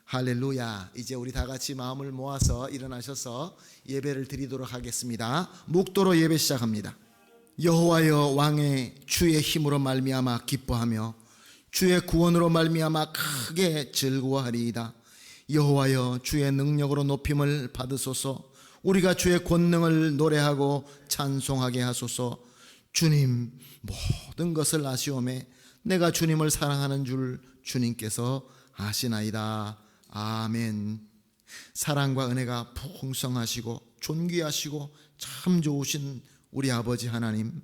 할렐루야. 이제 우리 다 같이 마음을 모아서 일어나셔서 예배를 드리도록 하겠습니다. 묵도로 예배 시작합니다. 여호와여, 왕의 주의 힘으로 말미암아 기뻐하며 주의 구원으로 말미암아 크게 즐거워하리이다. 여호와여, 주의 능력으로 높임을 받으소서. 우리가 주의 권능을 노래하고 찬송하게 하소서. 주님, 모든 것을 아시오매 내가 주님을 사랑하는 줄 주님께서 아시나이다. 아멘. 사랑과 은혜가 풍성하시고 존귀하시고 참 좋으신 우리 아버지 하나님,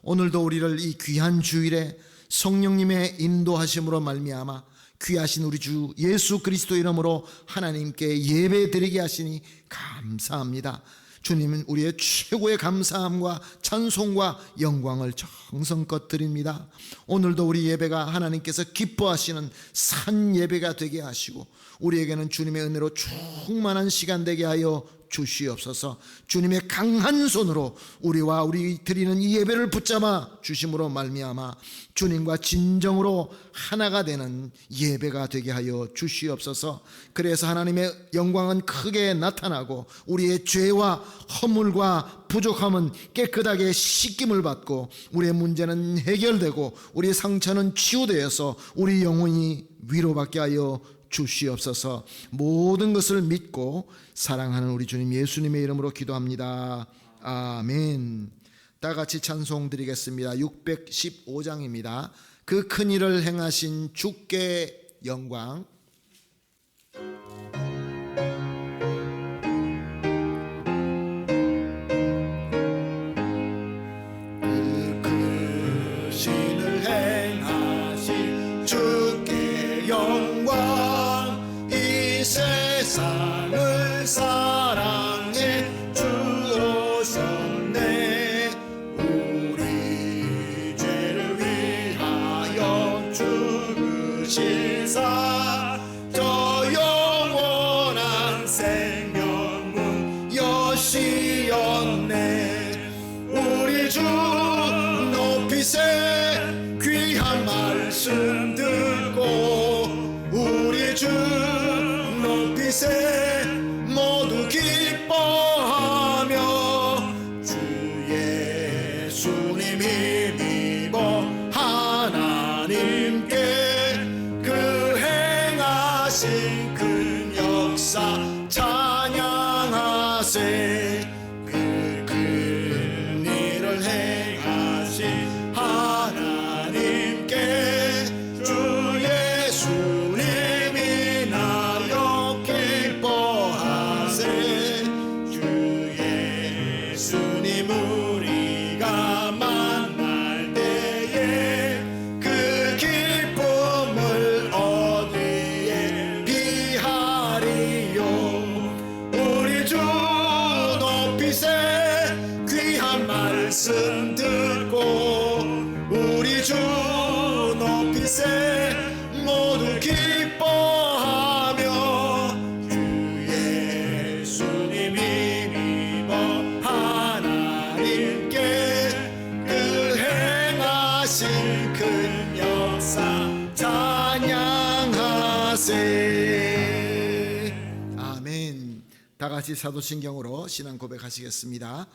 오늘도 우리를 이 귀한 주일에 성령님의 인도하심으로 말미암아 귀하신 우리 주 예수 그리스도 이름으로 하나님께 예배 드리게 하시니 감사합니다. 주님은 우리의 최고의 감사함과 찬송과 영광을 정성껏 드립니다. 오늘도 우리 예배가 하나님께서 기뻐하시는 산 예배가 되게 하시고 우리에게는 주님의 은혜로 충만한 시간 되게 하여 주시옵소서. 주님의 강한 손으로 우리와 우리 드리는 이 예배를 붙잡아 주심으로 말미암아 주님과 진정으로 하나가 되는 예배가 되게 하여 주시옵소서. 그래서 하나님의 영광은 크게 나타나고 우리의 죄와 허물과 부족함은 깨끗하게 씻김을 받고 우리의 문제는 해결되고 우리의 상처는 치유되어서 우리 영혼이 위로받게 하여 주시옵소서. 모든 것을 믿고 사랑하는 우리 주님 예수님의 이름으로 기도합니다. 아멘. 다 같이 찬송 드리겠습니다. 615장입니다. 그 큰 일을 행하신 주께 영광. 그 크신 일을 행하신 주께 영광. 이 세상을 사랑해 주오셨네. 우리 죄를 위하여 죽으시사 저 영원한 생명문 여시었네. 우리 주 높이세 귀한 말씀 듣고 우리 주 높이세 모두 기뻐하며 주 예수님 힘입어 하나님께 그 행하신 큰 역사 찬양하세. 그 큰 일을 행하신 하나님께 주 예수님이 나여 기뻐하세. 주 예수님 우리가 만날 때에 그 기쁨을 어디에 비하리요. 우리 주 높이세 귀한 말씀 듣고 우리 주 높이세 모두 기뻐하며 주 예수님 힘입어 하나님께 그 행하신 큰 역사 찬양하세. 아멘. 다 같이 사도신경으로 신앙 고백하시겠습니다.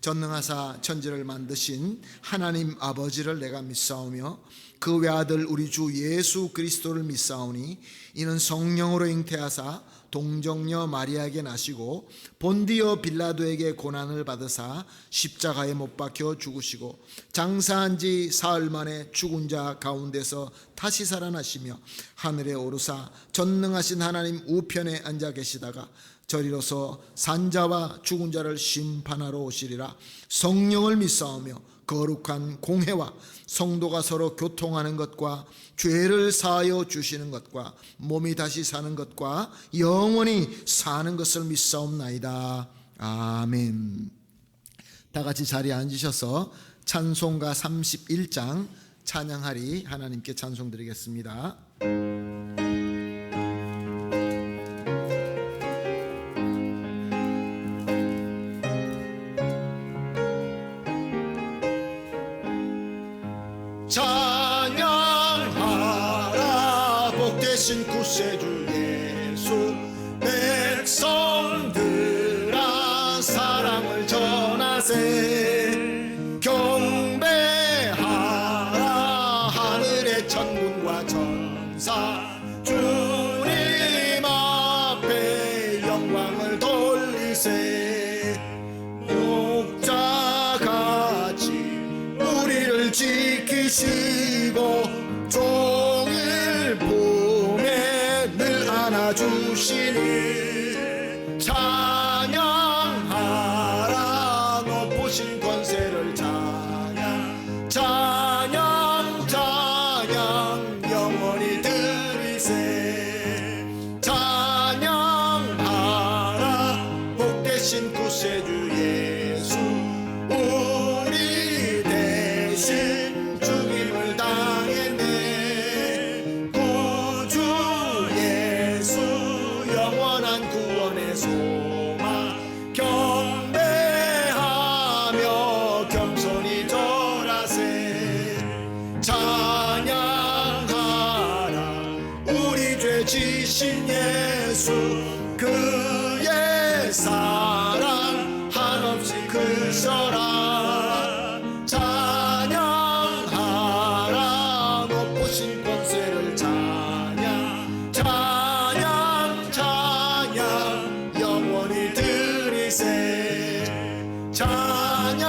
전능하사 천지를 만드신 하나님 아버지를 내가 믿사오며 그 외아들 우리 주 예수 그리스도를 믿사오니 이는 성령으로 잉태하사 동정녀 마리아에게 나시고 본디오 빌라도에게 고난을 받으사 십자가에 못 박혀 죽으시고 장사한 지 사흘 만에 죽은 자 가운데서 다시 살아나시며 하늘에 오르사 전능하신 하나님 우편에 앉아 계시다가 저리로서 산자와 죽은 자를 심판하러 오시리라. 성령을 믿사오며 거룩한 공회와 성도가 서로 교통하는 것과 죄를 사하여 주시는 것과 몸이 다시 사는 것과 영원히 사는 것을 믿사옵나이다. 아멘. 다 같이 자리에 앉으셔서 찬송가 31장 찬양하리 하나님께 찬송 드리겠습니다. 찬양하라 복되신 구세주 예수 주의 천군과 천사 주님 앞에 영광을 돌리세. 목자같이 우리를 지키시고 종일 품에 늘 안아주시니 찬양하라. 높으신 권세를 찬양 찬양 찬양 영원히 드리세. 찬양하라. 복되신 구세주 예수 우리 대신 죽임을 당했네. 구주 예수 영원한 구원의 소망 경배하며 겸손히 절하세. 찬양하라. 우리 죄 지신 예수 그의 사랑 한없이 크셔라. 찬양하라. 높으신 권세를 찬양 찬양 찬양 영원히 드리세. 찬양하라.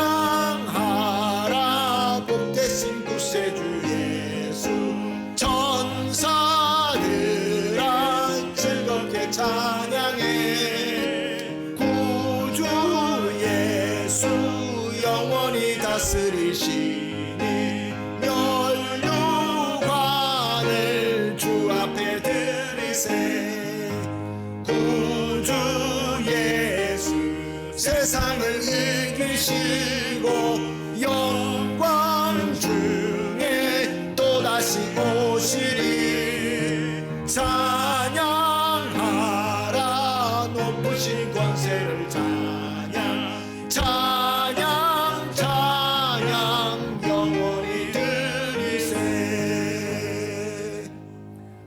복되신 구세주 예수 천사들아 즐겁게 찬양해. 구주 예수 영원히 다스리시니 면류관을 주 앞에 드리세. 구주 예수 세상을 이기시고 영광 중에 또다시 오시리. 찬양하라. 높으신 권세를 찬양 찬양 찬양 영원히 드리세.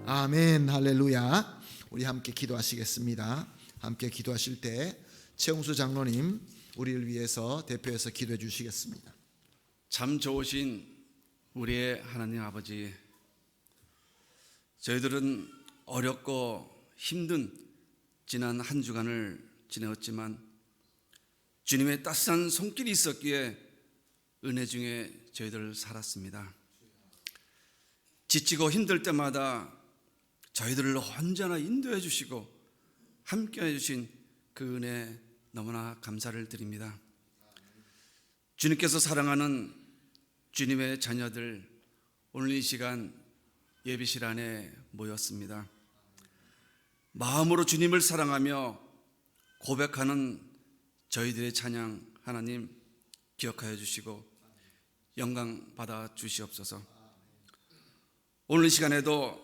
아멘. 할렐루야. 우리 함께 기도하시겠습니다. 함께 기도하실 때 최홍수 장로님 우리를 위해서 대표해서 기도해 주시겠습니다. 참 좋으신 우리의 하나님 아버지, 저희들은 어렵고 힘든 지난 한 주간을 지내었지만 주님의 따스한 손길이 있었기에 은혜 중에 저희들 살았습니다. 지치고 힘들 때마다 저희들을 언제나 인도해 주시고 함께해 주신 그 은혜 너무나 감사를 드립니다. 주님께서 사랑하는 주님의 자녀들, 오늘 이 시간 예배실 안에 모였습니다. 마음으로 주님을 사랑하며 고백하는 저희들의 찬양 하나님 기억하여 주시고 영광 받아 주시옵소서. 오늘 이 시간에도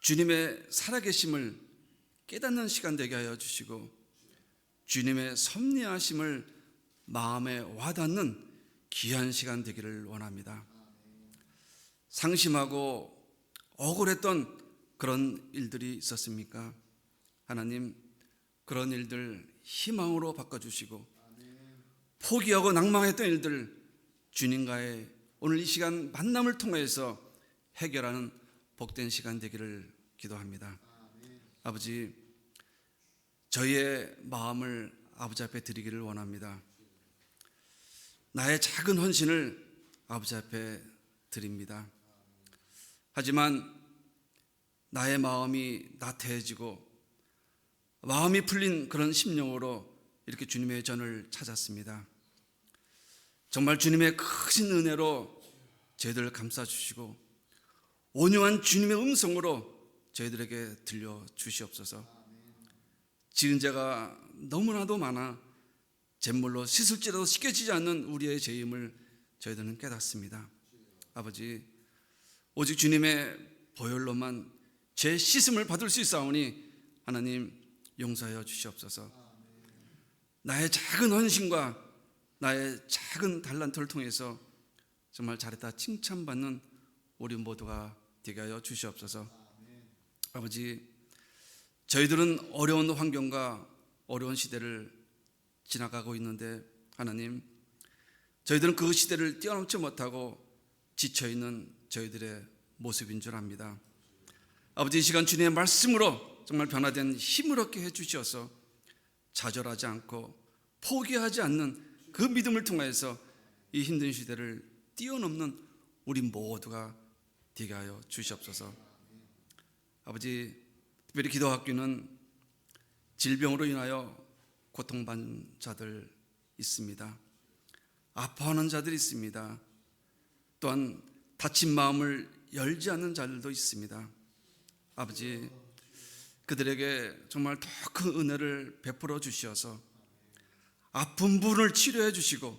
주님의 살아계심을 깨닫는 시간 되게 하여 주시고 주님의 섭리하심을 마음에 와닿는 귀한 시간 되기를 원합니다. 상심하고 억울했던 그런 일들이 있었습니까? 하나님, 그런 일들 희망으로 바꿔주시고 포기하고 낭망했던 일들 주님과의 오늘 이 시간 만남을 통해서 해결하는 복된 시간 되기를 기도합니다. 아버지, 저희의 마음을 아버지 앞에 드리기를 원합니다. 나의 작은 헌신을 아버지 앞에 드립니다. 하지만 나의 마음이 나태해지고 마음이 풀린 그런 심령으로 이렇게 주님의 전을 찾았습니다. 정말 주님의 크신 은혜로 저희들을 감싸주시고 온유한 주님의 음성으로 저희들에게 들려주시옵소서. 지은 죄가 너무나도 많아 잿물로 씻을지라도 씻겨지지 않는 우리의 죄임을 저희들은 깨닫습니다. 아버지, 오직 주님의 보혈로만 죄 씻음을 받을 수 있사오니 하나님 용서하여 주시옵소서. 나의 작은 헌신과 나의 작은 달란트를 통해서 정말 잘했다 칭찬받는 우리 모두가 되게 하여 주시옵소서. 아버지, 저희들은 어려운 환경과 어려운 시대를 지나가고 있는데 하나님, 저희들은 그 시대를 뛰어넘지 못하고 지쳐있는 저희들의 모습인 줄 압니다. 아버지, 이 시간 주님의 말씀으로 정말 변화된 힘을 얻게 해주셔서 좌절하지 않고 포기하지 않는 그 믿음을 통해서 이 힘든 시대를 뛰어넘는 우리 모두가 되게 하여 주시옵소서. 아버지, 특별히 기도학교는 질병으로 인하여 고통받는 자들 있습니다. 아파하는 자들이 있습니다. 또한 다친 마음을 열지 않는 자들도 있습니다. 아버지, 그들에게 정말 더 큰 은혜를 베풀어 주시어서 아픈 부분을 치료해 주시고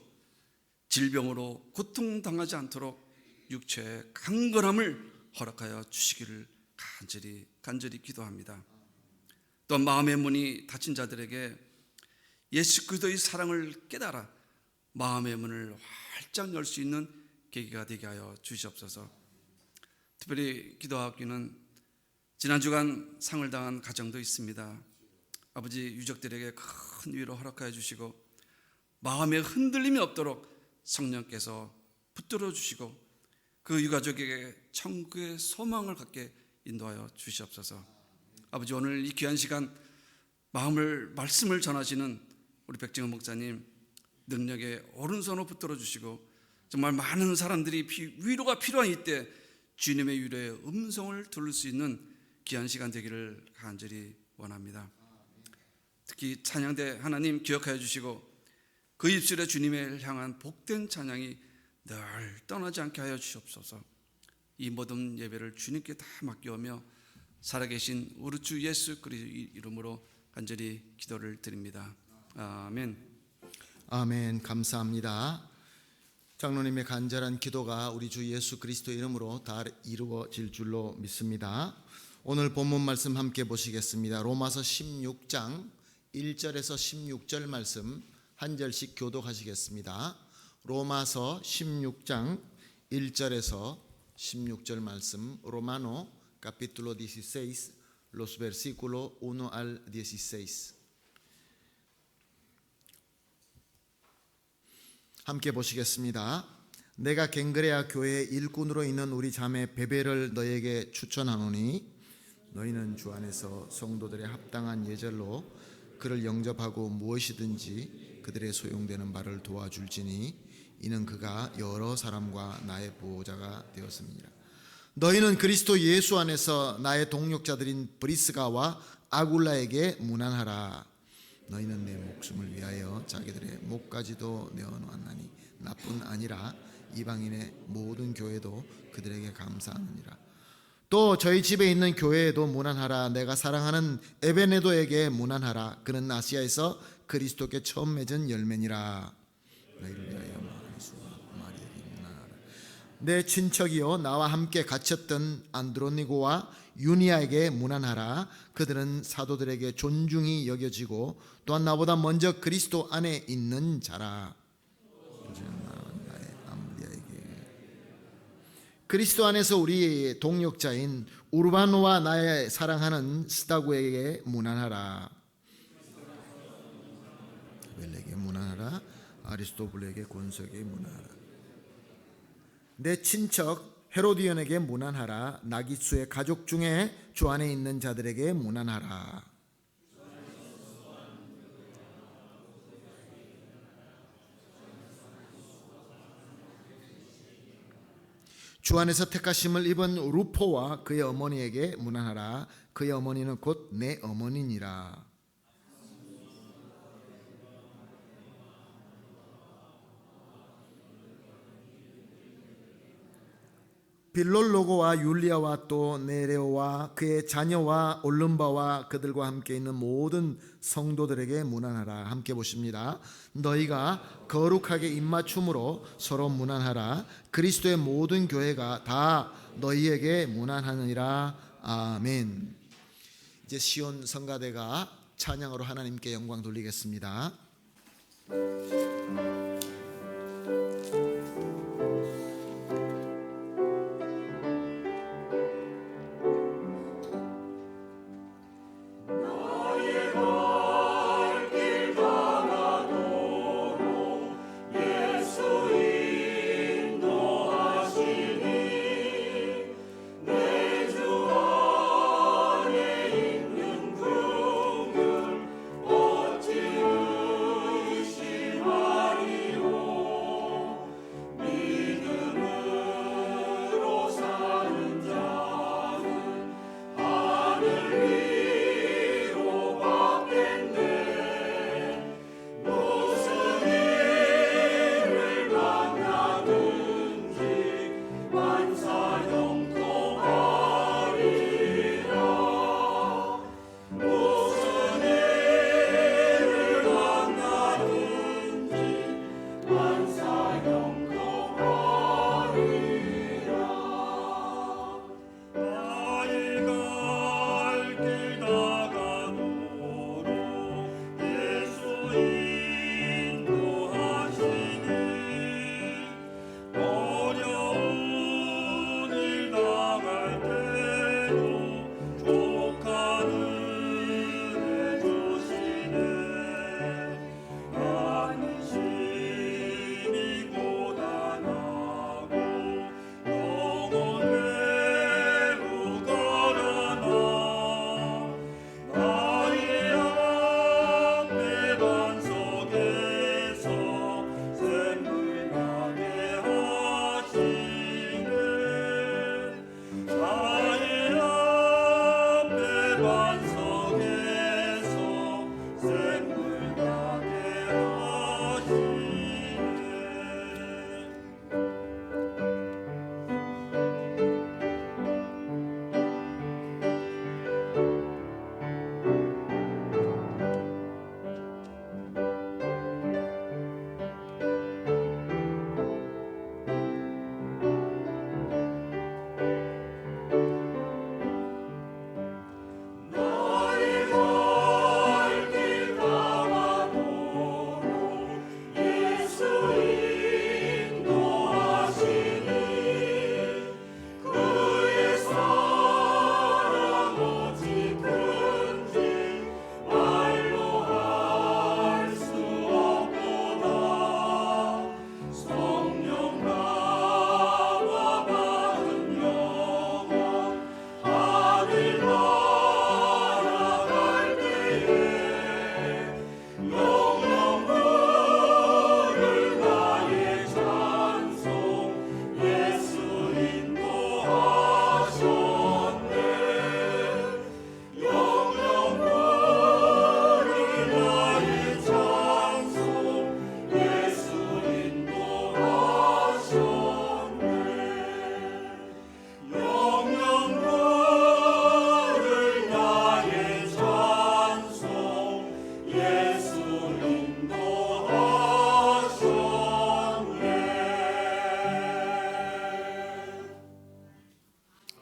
질병으로 고통당하지 않도록 육체의 강건함을 허락하여 주시기를 간절히 기도합니다. 또 마음의 문이 닫힌 자들에게 예수 그리스도의 사랑을 깨달아 마음의 문을 활짝 열 수 있는 계기가 되게 하여 주시옵소서. 특별히 기도하기는 지난 주간 상을 당한 가정도 있습니다. 아버지, 유족들에게 큰 위로 허락하여 주시고 마음에 흔들림이 없도록 성령께서 붙들어 주시고 그 유가족에게 천국의 소망을 갖게 인도하여 주시옵소서. 아버지, 오늘 이 귀한 시간 말씀을 전하시는 우리 백정은 목사님 능력의 오른손으로 붙들어 주시고 정말 많은 사람들이 위로가 필요한 이때 주님의 위로의 음성을 들을 수 있는 귀한 시간 되기를 간절히 원합니다. 특히 찬양대 하나님 기억하여 주시고 그 입술에 주님을 향한 복된 찬양이 늘 떠나지 않게 하여 주시옵소서. 이 모든 예배를 주님께 다 맡겨오며 살아계신 우리 주 예수 그리스도의 이름으로 간절히 기도를 드립니다. 아멘. 아멘. 감사합니다. 장로님의 간절한 기도가 우리 주 예수 그리스도 이름으로 다 이루어질 줄로 믿습니다. 오늘 본문 말씀 함께 보시겠습니다. 로마서 16장 1절에서 16절 말씀 한 절씩 교독하시겠습니다. 로마서 16장 1절에서 16절 말씀. 로마노 capítulo 16 los versículos 1 al 16. 함께 보시겠습니다. 내가 갱그레아 교회의 일꾼으로 있는 우리 자매 베베를 너에게 추천하노니 너희는 주 안에서 성도들의 합당한 예절로 그를 영접하고 무엇이든지 그들의 소용되는 바를 도와줄지니 이는 그가 여러 사람과 나의 보호자가 되었습니다. 너희는 그리스도 예수 안에서 나의 동역자들인 브리스가와 아굴라에게 문안하라. 너희는 내 목숨을 위하여 자기들의 목까지도 내어놓았나니 나뿐 아니라 이방인의 모든 교회도 그들에게 감사하느니라. 또 저희 집에 있는 교회에도 문안하라. 내가 사랑하는 에베네도에게 문안하라. 그는 아시아에서 그리스도께 처음 맺은 열매니라. 너희를 위하여 마리수와 마리에게 문안하라. 내 친척이요 나와 함께 갇혔던 안드로니고와 유니아에게 문안하라. 그들은 사도들에게 존중이 여겨지고 또한 나보다 먼저 그리스도 안에 있는 자라. 그리스도 안에서 우리 동역자인 우르바노와 나의 사랑하는 스타구에게 문안하라. 벨에게 문안하라. 아리스토블에게 권석에게 문안하라. 내 친척 헤로디온에게 문안하라. 나기수의 가족 중에 주 안에 있는 자들에게 문안하라. 주 안에서 택하심을 입은 루포와 그의 어머니에게 문안하라. 그의 어머니는 곧 내 어머니니라. 빌롤로고와 율리아와 또 네레오와 그의 자녀와 올름바와 그들과 함께 있는 모든 성도들에게 문안하라. 함께 보십니다. 너희가 거룩하게 입맞춤으로 서로 문안하라. 그리스도의 모든 교회가 다 너희에게 문안하느니라. 아멘. 이제 시온 성가대가 찬양으로 하나님께 영광 돌리겠습니다.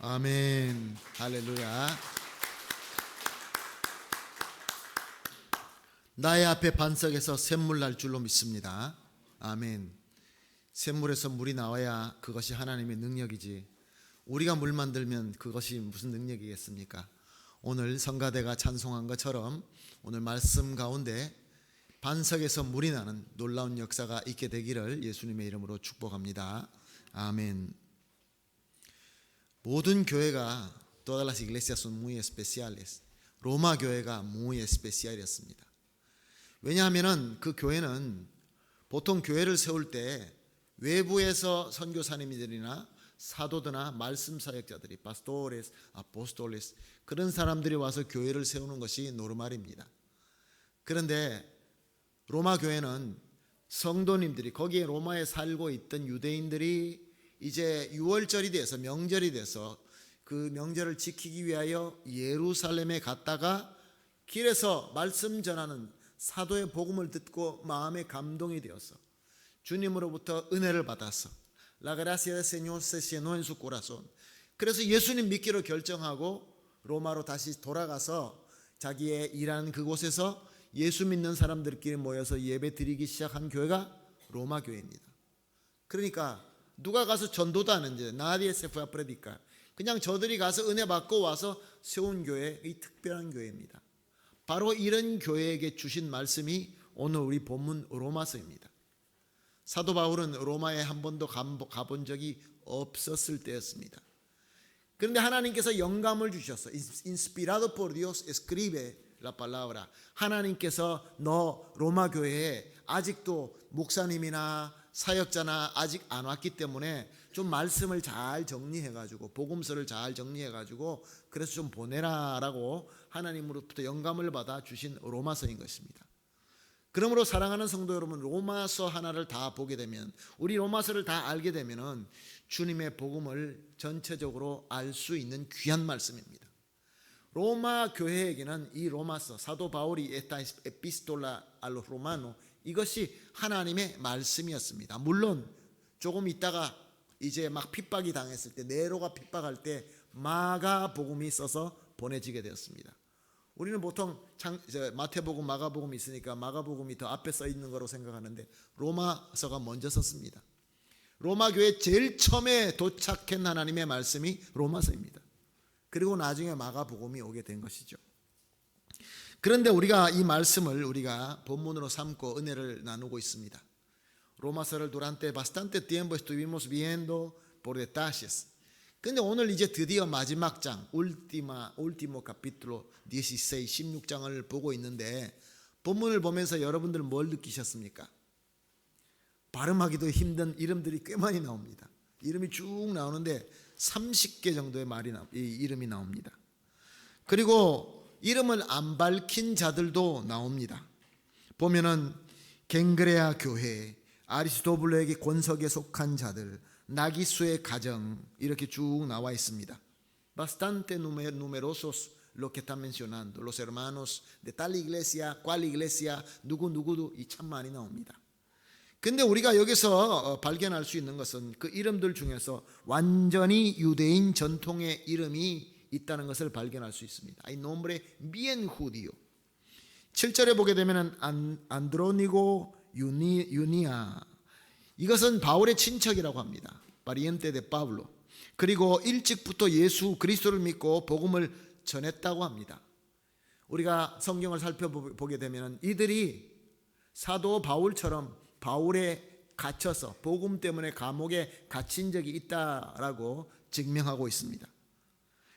아멘. 할렐루야. 나의 앞에 반석에서 샘물 날 줄로 믿습니다. 아멘. 샘물에서 물이 나와야 그것이 하나님의 능력이지, 우리가 물 만들면 그것이 무슨 능력이겠습니까? 오늘 성가대가 찬송한 것처럼 오늘 말씀 가운데 반석에서 물이 나는 놀라운 역사가 있게 되기를 예수님의 이름으로 축복합니다. 아멘. 모든 교회가 todas las iglesias son muy especiales. 로마 교회가 muy especial이었습니다. 왜냐하면은 그 교회는 보통 교회를 세울 때 외부에서 선교사님들이나 사도들이나 말씀 사역자들이 pastores, apóstoles 그런 사람들이 와서 교회를 세우는 것이 노르말입니다. 그런데 로마 교회는 성도님들이, 거기에 로마에 살고 있던 유대인들이 이제 유월절이 돼서, 명절이 돼서 그 명절을 지키기 위하여 예루살렘에 갔다가 길에서 말씀 전하는 사도의 복음을 듣고 마음에 감동이 되어서 주님으로부터 은혜를 받아서 La gracia del Señor se llenó en su corazón. 그래서 예수님 믿기로 결정하고 로마로 다시 돌아가서 자기의 일하는 그곳에서 예수 믿는 사람들끼리 모여서 예배 드리기 시작한 교회가 로마 교회입니다. 그러니까 누가 가서 전도도 안 했는데 Nadie se fue a predicar. 그냥 저들이 가서 은혜 받고 와서 세운 교회의 특별한 교회입니다. 바로 이런 교회에게 주신 말씀이 오늘 우리 본문 로마서입니다. 사도 바울은 로마에 한 번도 가본 적이 없었을 때였습니다. 그런데 하나님께서 영감을 주셔서 inspirado por Dios escribe la palabra. 하나님께서 너 로마 교회에 아직도 목사님이나 사역자나 아직 안 왔기 때문에 좀 말씀을 잘 정리해가지고 복음서를 잘 정리해가지고 그래서 좀 보내라라고 하나님으로부터 영감을 받아 주신 로마서인 것입니다. 그러므로 사랑하는 성도 여러분, 로마서 하나를 다 보게 되면, 우리 로마서를 다 알게 되면은 주님의 복음을 전체적으로 알 수 있는 귀한 말씀입니다. 로마 교회에게는 이 로마서, 사도 바울이 esta epístola a los romanos, 이것이 하나님의 말씀이었습니다. 물론 조금 있다가 이제 막 핍박이 당했을 때, 네로가 핍박할 때 마가복음이 있어서 보내지게 되었습니다. 우리는 보통 마태복음, 마가복음이 있으니까 마가복음이 더 앞에 써 있는 거로 생각하는데 로마서가 먼저 썼습니다. 로마 교회 제일 처음에 도착한 하나님의 말씀이 로마서입니다. 그리고 나중에 마가복음이 오게 된 것이죠. 그런데 우리가 이 말씀을 우리가 본문으로 삼고 은혜를 나누고 있습니다. 로마서를 durante bastante tiempo estuvimos viendo por detalles. 근데 오늘 이제 드디어 마지막 장, último capítulo 16, 16장을 보고 있는데 본문을 보면서 여러분들 뭘 느끼셨습니까? 발음하기도 힘든 이름들이 꽤 많이 나옵니다. 이름이 쭉 나오는데 30개 정도의 이름이 나옵니다. 그리고 이름을 안 밝힌 자들도 나옵니다. 보면은 갱그레아 교회, 아리스토블레에게 권석에 속한 자들, 나기수의 가정, 이렇게 쭉 나와 있습니다. Bastante numerosos lo que están mencionando. Los hermanos de tal iglesia, cual iglesia, 누구도 이 참 많이 나옵니다. 근데 우리가 여기서 발견할 수 있는 것은 그 이름들 중에서 완전히 유대인 전통의 이름이 있다는 것을 발견할 수 있습니다. Hay nombre bien judío. 7절에 보게 되면 안드로니고 유니아, 이것은 바울의 친척이라고 합니다. pariente de Pablo. 그리고 일찍부터 예수 그리스도를 믿고 복음을 전했다고 합니다. 우리가 성경을 살펴보게 되면 이들이 사도 바울처럼 바울에 갇혀서 복음 때문에 감옥에 갇힌 적이 있다라고 증명하고 있습니다.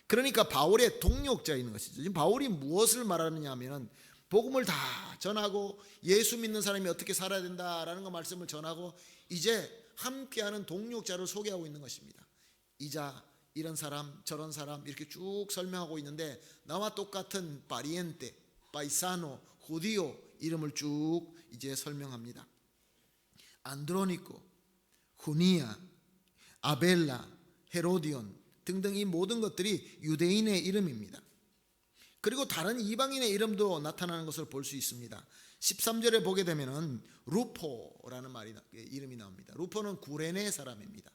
그러니까 바울의 동력자인 것이죠. 지금 바울이 무엇을 말하느냐 하면 복음을 다 전하고 예수 믿는 사람이 어떻게 살아야 된다라는 거 말씀을 전하고 이제 함께하는 동력자를 소개하고 있는 것입니다. 이자, 이런 사람, 저런 사람 이렇게 쭉 설명하고 있는데 나와 똑같은 pariente, paisano, judío 이름을 쭉 이제 설명합니다. 안드로니코, 후니아, 아벨라, 헤로디온 등등 이 모든 것들이 유대인의 이름입니다. 그리고 다른 이방인의 이름도 나타나는 것을 볼 수 있습니다. 13절에 보게 되면은 루포라는 이름이 나옵니다. 루포는 구레네 사람입니다.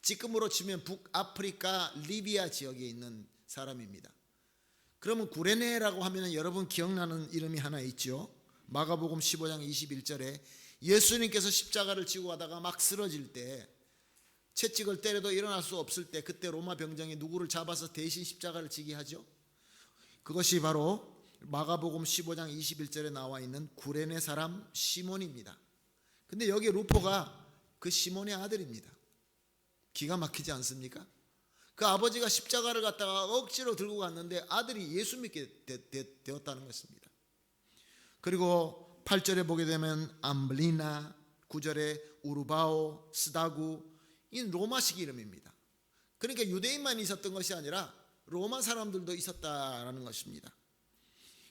지금으로 치면 북아프리카 리비아 지역에 있는 사람입니다. 그러면 구레네라고 하면 여러분 기억나는 이름이 하나 있죠. 마가복음 15장 21절에 예수님께서 십자가를 지고 가다가 막 쓰러질 때, 채찍을 때려도 일어날 수 없을 때, 그때 로마 병정이 누구를 잡아서 대신 십자가를 지게 하죠. 그것이 바로 마가복음 15장 21절에 나와 있는 구레네 사람 시몬입니다. 근데 여기 루포가 그 시몬의 아들입니다. 기가 막히지 않습니까? 그 아버지가 십자가를 갖다가 억지로 들고 갔는데 아들이 예수 믿게 되었다는 것입니다. 그리고 8절에 보게 되면 암블리나, 9절에 우르바오, 스다구, 이 로마식 이름입니다. 그러니까 유대인만 있었던 것이 아니라 로마 사람들도 있었다라는 것입니다.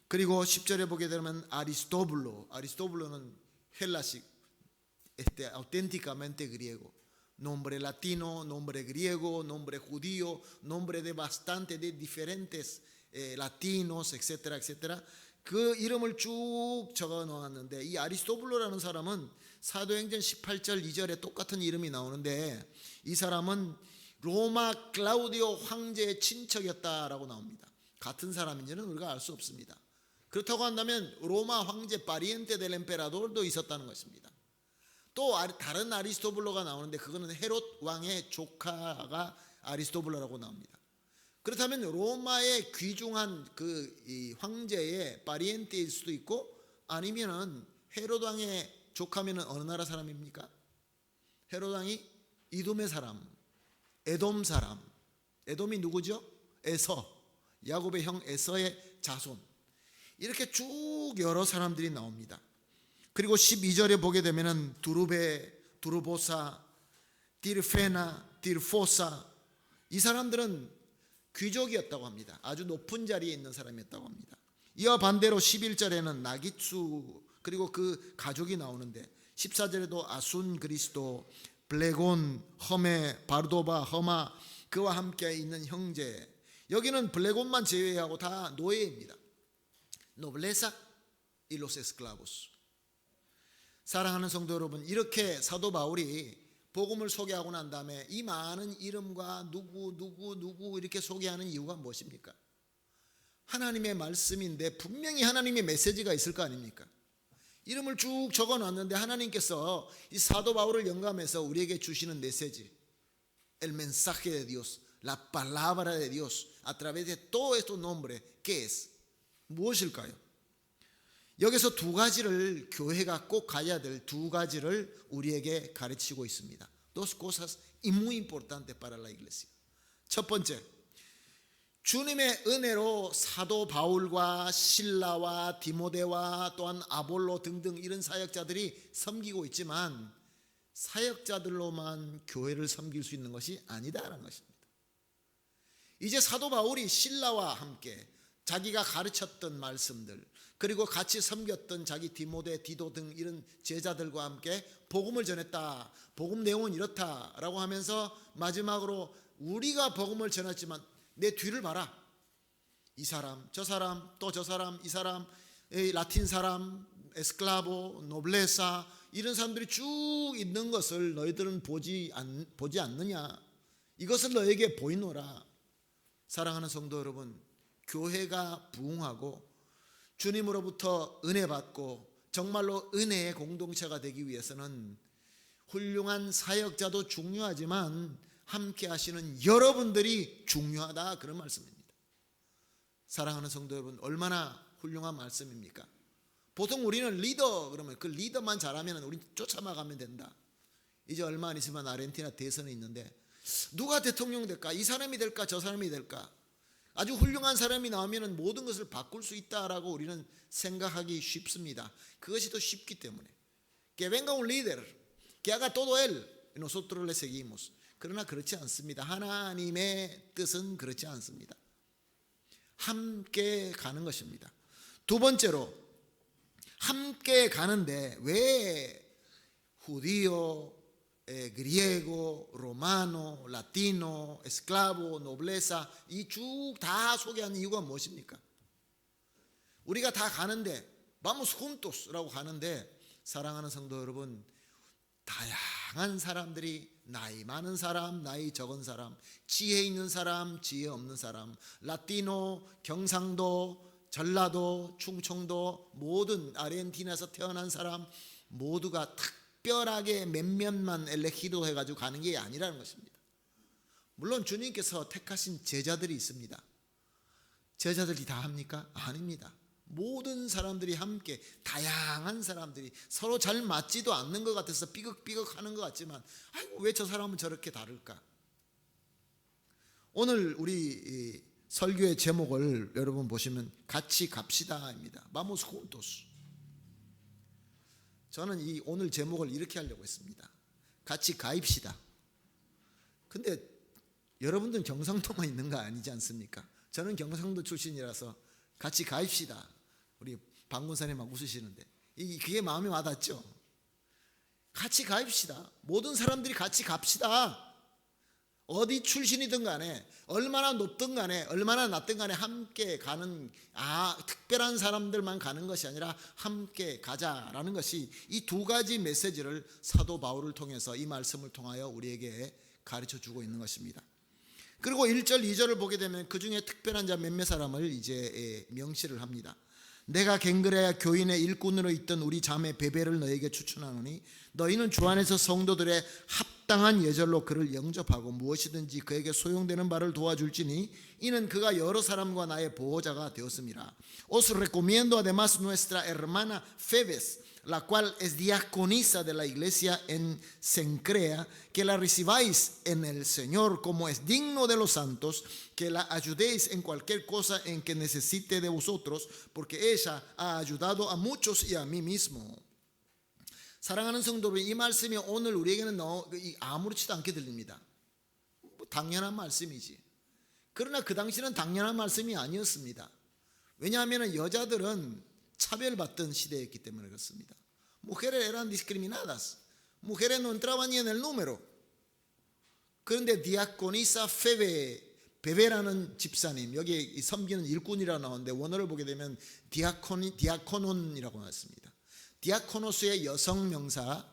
그리고 10절에 보게 되면 아리스토블로는 헬라식, auténticamente griego, nombre latino, nombre griego, nombre judío, nombre de bastante de diferentes latinos, etcétera, etcétera. 그 이름을 쭉 적어 놓았는데, 이 아리스토블로라는 사람은 사도행전 18절 2절에 똑같은 이름이 나오는데, 이 사람은 로마 클라우디오 황제의 친척이었다라고 나옵니다. 같은 사람인지는 우리가 알 수 없습니다. 그렇다고 한다면 로마 황제 파리엔테 델 엠페라도르도 있었다는 것입니다. 또 다른 아리스토블로가 나오는데 그거는 헤롯 왕의 조카가 아리스토블로라고 나옵니다. 그렇다면 로마의 귀중한 이 황제의 파리엔테일 수도 있고, 아니면은 헤롯 왕의 조카면은 어느 나라 사람입니까? 헤롯 왕이 이돔의 사람, 에돔 사람. 에돔이 누구죠? 에서, 야곱의 형 에서의 자손. 이렇게 쭉 여러 사람들이 나옵니다. 그리고 12절에 보게 되면은 두르베, 두르보사, 디르페나, 디르포사, 이 사람들은 귀족이었다고 합니다. 아주 높은 자리에 있는 사람이었다고 합니다. 이와 반대로 11절에는 나기츠, 그리고 그 가족이 나오는데, 14절에도 아순 그리스도, 블레곤, 허메, 바르도바, 허마, 그와 함께 있는 형제. 여기는 블레곤만 제외하고 다 노예입니다. 노블레사 y los esclavos. 사랑하는 성도 여러분, 이렇게 사도 바울이 복음을 소개하고 난 다음에 이 많은 이름과 누구 이렇게 소개하는 이유가 무엇입니까? 하나님의 말씀인데 분명히 하나님의 메시지가 있을 거 아닙니까? 이름을 쭉 적어놨는데 하나님께서 이 사도 바울을 영감해서 우리에게 주시는 메시지, el mensaje de Dios, la palabra de Dios a través de todos estos nombres, ¿qué es? 무엇일까요? 여기서 두 가지를, 교회가 꼭 가야 될 두 가지를 우리에게 가르치고 있습니다. Dos cosas muy importantes para la iglesia. 첫 번째, 주님의 은혜로 사도 바울과 실라와 디모데와 또한 아볼로 등등 이런 사역자들이 섬기고 있지만, 사역자들로만 교회를 섬길 수 있는 것이 아니다라는 것입니다. 이제 사도 바울이 신라와 함께 자기가 가르쳤던 말씀들, 그리고 같이 섬겼던 자기 디모데, 디도 등 이런 제자들과 함께 복음을 전했다. 복음 내용은 이렇다라고 하면서 마지막으로 우리가 복음을 전했지만 내 뒤를 봐라. 이 사람, 저 사람, 또 저 사람, 이 사람, 라틴 사람, 에스클라보, 노블레사, 이런 사람들이 쭉 있는 것을 너희들은 보지 않느냐. 이것을 너에게 보이노라. 사랑하는 성도 여러분, 교회가 부흥하고 주님으로부터 은혜 받고 정말로 은혜의 공동체가 되기 위해서는 훌륭한 사역자도 중요하지만 함께 하시는 여러분들이 중요하다, 그런 말씀입니다. 사랑하는 성도 여러분, 얼마나 훌륭한 말씀입니까? 보통 우리는 리더 그러면 그 리더만 잘하면 우리 쫓아가면 된다. 이제 얼마 안 있으면 아르헨티나 대선이 있는데 누가 대통령 될까? 이 사람이 될까? 저 사람이 될까? 아주 훌륭한 사람이 나오면 모든 것을 바꿀 수 있다라고 우리는 생각하기 쉽습니다. 그것이 더 쉽기 때문에. Que venga un líder, que haga todo él, y nosotros le seguimos. 그러나 그렇지 않습니다. 하나님의 뜻은 그렇지 않습니다. 함께 가는 것입니다. 두 번째로, 함께 가는데 왜 후디오, 그리에고, 로마노, 라티노, 에스클라보, 노블레사 이 쭉 다 소개하는 이유가 무엇입니까? 우리가 다 가는데 vamos juntos라고 가는데, 사랑하는 성도 여러분, 다양한 사람들이, 나이 많은 사람, 나이 적은 사람, 지혜 있는 사람, 지혜 없는 사람, 라티노, 경상도, 전라도, 충청도, 모든 아르헨티나에서 태어난 사람 모두가 특별하게 몇몇만 엘레히도 해가지고 가는 게 아니라는 것입니다. 물론 주님께서 택하신 제자들이 있습니다. 제자들이 다 합니까? 아닙니다. 모든 사람들이 함께, 다양한 사람들이 서로 잘 맞지도 않는 것 같아서 삐걱삐걱 하는 것 같지만, 아이고 왜 저 사람은 저렇게 다를까? 오늘 우리 설교의 제목을 여러분 보시면 같이 갑시다입니다. Vamos juntos. 저는 이 오늘 제목을 이렇게 하려고 했습니다. 같이 가입시다. 근데 여러분들은 경상도만 있는 거 아니지 않습니까? 저는 경상도 출신이라서 같이 가입시다. 우리 방군사님 막 웃으시는데 그게 마음에 와닿죠? 같이 가입시다. 모든 사람들이 같이 갑시다. 어디 출신이든 간에, 얼마나 높든 간에, 얼마나 낮든 간에 함께 가는, 특별한 사람들만 가는 것이 아니라 함께 가자라는 것이, 이 두 가지 메시지를 사도 바울을 통해서, 이 말씀을 통하여 우리에게 가르쳐 주고 있는 것입니다. 그리고 1절 2절을 보게 되면 그 중에 특별한 자 몇몇 사람을 이제 명시를 합니다. 내가 갱그레아 교인의 일꾼으로 있던 우리 자매 베베를 너에게 추천하노니 너희는 주 안에서 성도들의 합당한 예절로 그를 영접하고 무엇이든지 그에게 소용되는 바를 도와줄지니 이는 그가 여러 사람과 나의 보호자가 되었습니다. Os recomiendo además nuestra hermana Febes, la cual es diaconisa de la iglesia en Cencrea, que la recibáis en el Señor como es digno de los santos, que la ayudéis en cualquier cosa en que necesite de vosotros, porque ella ha ayudado a muchos y a mí mismo. 사랑하는 성도들, 이 말씀이 오늘 우리에게는 아무렇지도 않게 들립니다. 당연한 말씀이지. 그러나 그 당시는 당연한 말씀이 아니었습니다. 왜냐하면 여자들은 차별받던 시대였기 때문에 그렇습니다. Mujeres eran discriminadas. Mujeres no entraban ni en el número. 그런데 디아코니사 베베라는 집사님, 여기 섬기는 일꾼이라고 나오는데 원어를 보게 되면 디아코논이라고 나왔습니다. 디아코노스의 여성 명사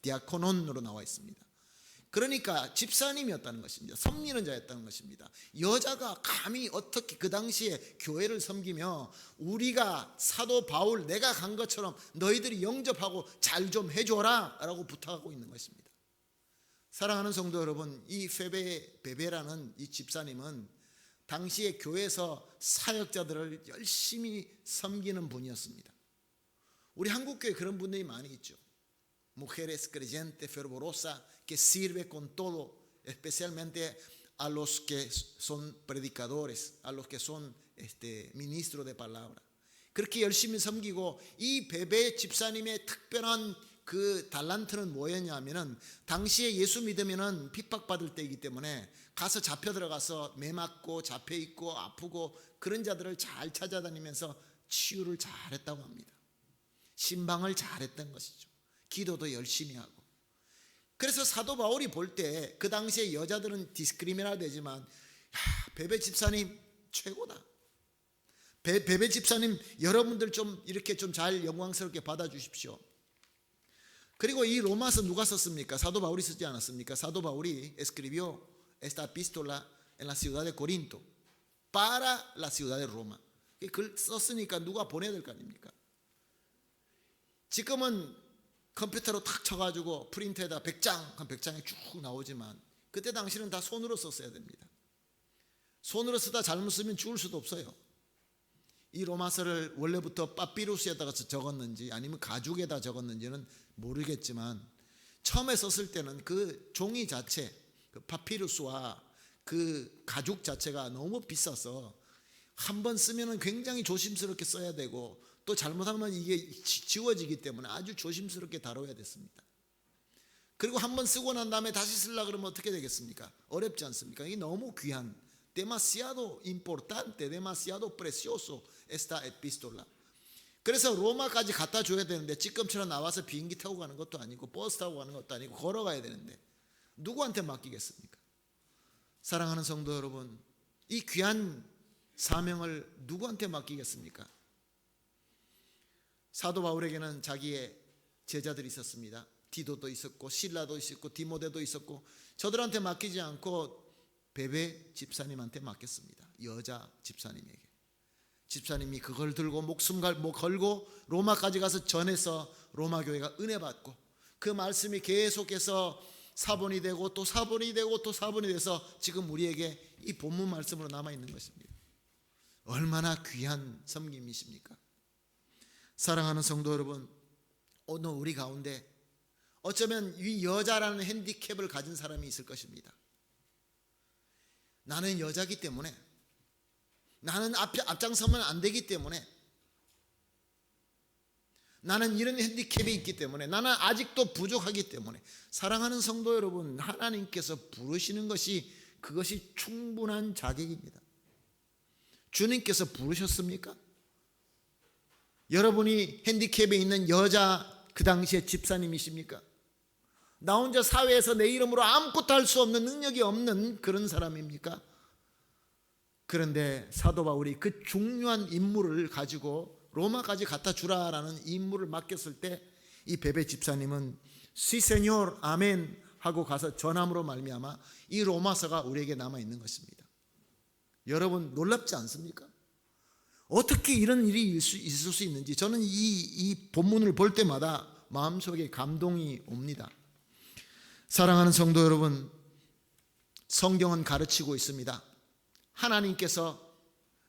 디아코논으로 나와 있습니다. 그러니까 집사님이었다는 것입니다. 섬기는 자였다는 것입니다. 여자가 감히 어떻게 그 당시에 교회를 섬기며 우리가 사도 바울 내가 간 것처럼 너희들이 영접하고 잘 좀 해줘라 라고 부탁하고 있는 것입니다. 사랑하는 성도 여러분, 이 베베라는 이 집사님은 당시에 교회에서 사역자들을 열심히 섬기는 분이었습니다. 우리 한국교회 그런 분들이 많이 있죠. Mujeres creyentes, fervorosas, que sirve con todo, especialmente a los que son predicadores, a los que son ministros de palabra. 그렇게 열심히 섬기고, 이 베베 집사님의 특별한 그 달란트는 뭐였냐면은, 당시에 예수 믿으면은 핍박받을 때이기 때문에 가서 잡혀 들어가서 매 맞고 잡혀 있고 아프고 그런 자들을 잘 찾아다니면서 치유를 잘했다고 합니다. 신방을 잘했던 것이죠. 기도도 열심히 하고. 그래서 사도 바울이 볼 때 그 당시에 여자들은 디스크리미나 되지만 베베 집사님 최고다. 베베 집사님 여러분들 좀 이렇게 좀 잘 영광스럽게 받아주십시오. 그리고 이 로마서 누가 썼습니까? 사도 바울이 쓰지 않았습니까? 사도 바울이 escribió esta epístola en la ciudad de Corinto para la ciudad de Roma. 글 썼으니까 누가 보내야 될 거 아닙니까? 지금은 컴퓨터로 탁 쳐가지고 프린트에다 100장, 한 100장이 쭉 나오지만 그때 당시는 다 손으로 썼어야 됩니다. 손으로 쓰다 잘못 쓰면 지울 수도 없어요. 이 로마서를 원래부터 파피루스에다가 적었는지 아니면 가죽에다 적었는지는 모르겠지만 처음에 썼을 때는 그 종이 자체, 그 파피루스와 그 가죽 자체가 너무 비싸서 한 번 쓰면 굉장히 조심스럽게 써야 되고 또 잘못하면 이게 지워지기 때문에 아주 조심스럽게 다뤄야 됐습니다. 그리고 한 번 쓰고 난 다음에 다시 쓰려고 그러면 어떻게 되겠습니까? 어렵지 않습니까? 이게 너무 귀한, demasiado importante, demasiado precioso esta epístola. 그래서 로마까지 갖다 줘야 되는데 지금처럼 나와서 비행기 타고 가는 것도 아니고 버스 타고 가는 것도 아니고 걸어가야 되는데 누구한테 맡기겠습니까? 사랑하는 성도 여러분, 이 귀한 사명을 누구한테 맡기겠습니까? 사도 바울에게는 자기의 제자들이 있었습니다. 디도도 있었고 실라도 있었고 디모데도 있었고 저들한테 맡기지 않고 베베 집사님한테 맡겼습니다. 여자 집사님에게. 집사님이 그걸 들고 목숨 걸고 로마까지 가서 전해서 로마 교회가 은혜 받고 그 말씀이 계속해서 사본이 되고 또 사본이 되고 또 사본이 돼서 지금 우리에게 이 본문 말씀으로 남아 있는 것입니다. 얼마나 귀한 섬김이십니까? 사랑하는 성도 여러분, 오늘 우리 가운데 어쩌면 이 여자라는 핸디캡을 가진 사람이 있을 것입니다. 나는 여자기 때문에, 나는 앞장서면 안 되기 때문에, 나는 이런 핸디캡이 있기 때문에, 나는 아직도 부족하기 때문에. 사랑하는 성도 여러분, 하나님께서 부르시는 것이 그것이 충분한 자격입니다. 주님께서 부르셨습니까? 여러분이 핸디캡에 있는 여자 그 당시에 집사님이십니까? 나 혼자 사회에서 내 이름으로 아무것도 할 수 없는 능력이 없는 그런 사람입니까? 그런데 사도 바울이 그 중요한 임무를 가지고 로마까지 갖다 주라라는 임무를 맡겼을 때 이 베베 집사님은 시 세뇨르 아멘 하고 가서 전함으로 말미암아 이 로마서가 우리에게 남아 있는 것입니다. 여러분 놀랍지 않습니까? 어떻게 이런 일이 있을 수 있는지 저는 이 본문을 볼 때마다 마음속에 감동이 옵니다. 사랑하는 성도 여러분, 성경은 가르치고 있습니다. 하나님께서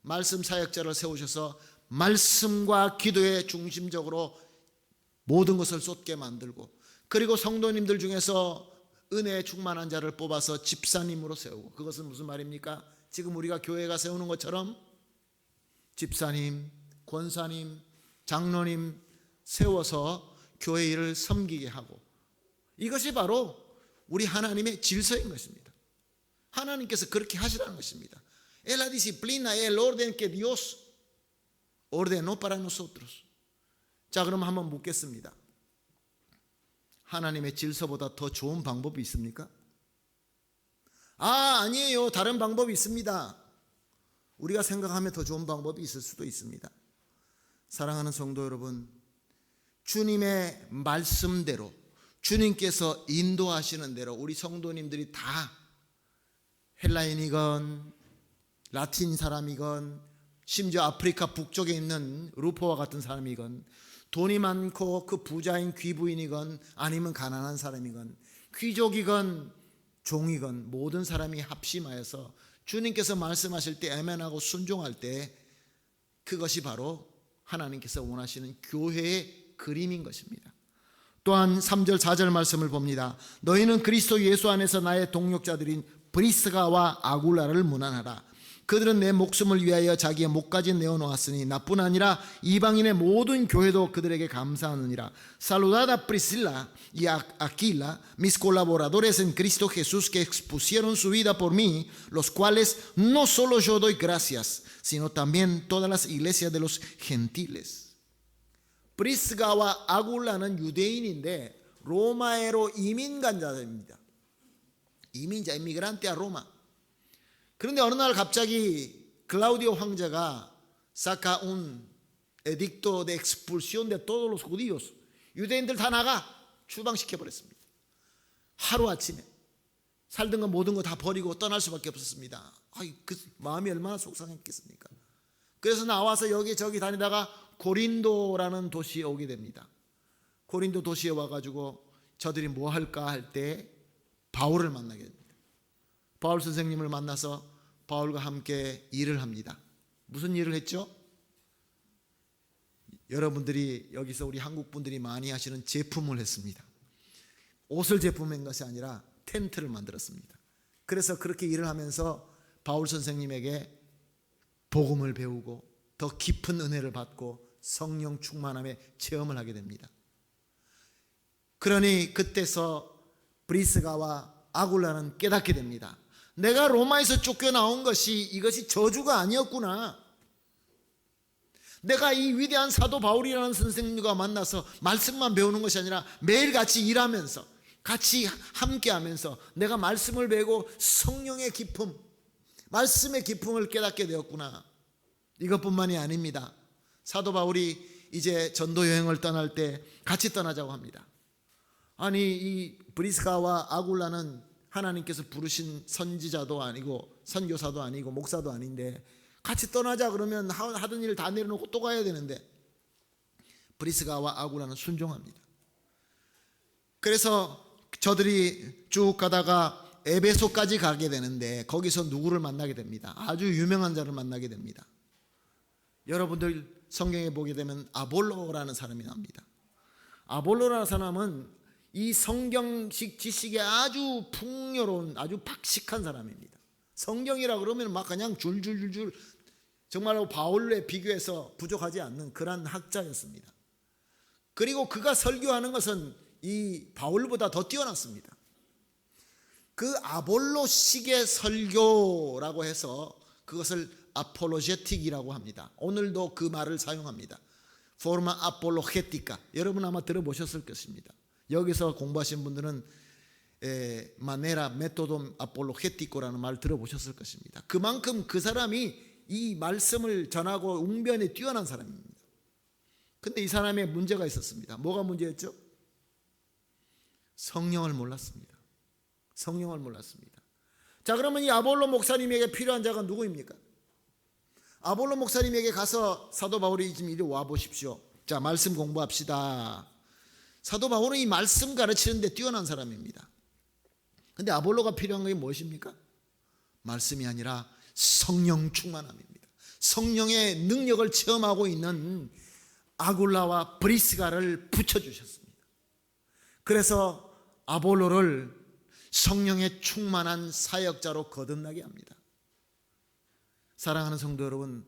말씀 사역자를 세우셔서 말씀과 기도에 중심적으로 모든 것을 쏟게 만들고, 그리고 성도님들 중에서 은혜에 충만한 자를 뽑아서 집사님으로 세우고, 그것은 무슨 말입니까? 지금 우리가 교회가 세우는 것처럼 집사님, 권사님, 장로님 세워서 교회 일을 섬기게 하고, 이것이 바로 우리 하나님의 질서인 것입니다. 하나님께서 그렇게 하시라는 것입니다. Es la disciplina, el orden que Dios ordenó para nosotros. 자, 그럼 한번 묻겠습니다. 하나님의 질서보다 더 좋은 방법이 있습니까? 아니에요. 다른 방법이 있습니다. 우리가 생각하면 더 좋은 방법이 있을 수도 있습니다. 사랑하는 성도 여러분, 주님의 말씀대로, 주님께서 인도하시는 대로 우리 성도님들이 다 헬라인이건 라틴 사람이건 심지어 아프리카 북쪽에 있는 루포와 같은 사람이건 돈이 많고 그 부자인 귀부인이건 아니면 가난한 사람이건 귀족이건 종이건 모든 사람이 합심하여서 주님께서 말씀하실 때 아멘하고 순종할 때 그것이 바로 하나님께서 원하시는 교회의 그림인 것입니다. 또한 3절 4절 말씀을 봅니다. 너희는 그리스도 예수 안에서 나의 동역자들인 브리스가와 아굴라를 문안하라. 그들은 내 목숨을 위하여 자기의 목까지 내어놓았으니 나뿐 아니라 이방인의 모든 교회도 그들에게 감사하느니라. Saludad a Priscila y a Aquila, mis colaboradores en Cristo Jesús, que expusieron su vida por mí, los cuales no solo yo doy gracias, sino también todas las iglesias de los gentiles. 브리스가와 아굴라는 유대인인데 로마에로 이민 간 자들입니다. 이민자, 인미그란테 아 로마. 그런데 어느 날 갑자기 클라우디오 황제가 saca un edicto de expulsión de todos los judíos. 유대인들 다 나가 추방시켜 버렸습니다. 하루아침에 살던 거 모든 거 다 버리고 떠날 수밖에 없었습니다. 그 마음이 얼마나 속상했겠습니까? 그래서 나와서 여기저기 다니다가 고린도라는 도시에 오게 됩니다. 고린도 도시에 와가지고 저들이 뭐 할까 할 때 바울을 만나게 됩니다. 바울 선생님을 만나서 바울과 함께 일을 합니다. 무슨 일을 했죠? 여러분들이 여기서 우리 한국 분들이 많이 하시는 제품을 했습니다. 옷을 제품한 것이 아니라 텐트를 만들었습니다. 그래서 그렇게 일을 하면서 바울 선생님에게 복음을 배우고 더 깊은 은혜를 받고 성령 충만함의 체험을 하게 됩니다. 그러니 그때서 브리스가와 아굴라는 깨닫게 됩니다. 내가 로마에서 쫓겨나온 것이 이것이 저주가 아니었구나. 내가 이 위대한 사도 바울이라는 선생님과 만나서 말씀만 배우는 것이 아니라 매일 같이 일하면서 같이 함께하면서 내가 말씀을 배우고 성령의 기품, 말씀의 기품을 깨닫게 되었구나. 이것뿐만이 아닙니다. 사도 바울이 이제 전도 여행을 떠날 때 같이 떠나자고 합니다. 아니 이 브리스가와 아굴라는 하나님께서 부르신 선지자도 아니고 선교사도 아니고 목사도 아닌데 같이 떠나자 그러면 하던 일 다 내려놓고 또 가야 되는데 브리스가와 아굴라는 순종합니다. 그래서 저들이 쭉 가다가 에베소까지 가게 되는데 거기서 누구를 만나게 됩니다. 아주 유명한 자를 만나게 됩니다. 여러분들 성경에 보게 되면 아볼로라는 사람이 나옵니다. 아볼로라는 사람은 이 성경식 지식에 아주 풍요로운 아주 박식한 사람입니다. 성경이라 그러면 막 그냥 줄줄줄줄 정말로 바울에 비교해서 부족하지 않는 그런 학자였습니다. 그리고 그가 설교하는 것은 이 바울보다 더 뛰어났습니다. 그 아볼로식의 설교라고 해서 그것을 아폴로제틱이라고 합니다. 오늘도 그 말을 사용합니다. 포르마 아폴로헤티카. 여러분 아마 들어보셨을 것입니다. 여기서 공부하신 분들은 마네라 메토돔 아폴로헤티코라는 말 들어보셨을 것입니다. 그만큼 그 사람이 이 말씀을 전하고 웅변에 뛰어난 사람입니다. 근데 이 사람의 문제가 있었습니다. 뭐가 문제였죠? 성령을 몰랐습니다. 성령을 몰랐습니다. 자, 그러면 이 아볼로 목사님에게 필요한 자가 누구입니까? 아볼로 목사님에게 가서 사도 바울이 지금 이리 와 보십시오. 자, 말씀 공부합시다. 사도 바울은 이 말씀 가르치는 데 뛰어난 사람입니다. 근데 아볼로가 필요한 게 무엇입니까? 말씀이 아니라 성령 충만함입니다. 성령의 능력을 체험하고 있는 아굴라와 브리스가를 붙여주셨습니다. 그래서 아볼로를 성령의 충만한 사역자로 거듭나게 합니다. 사랑하는 성도 여러분,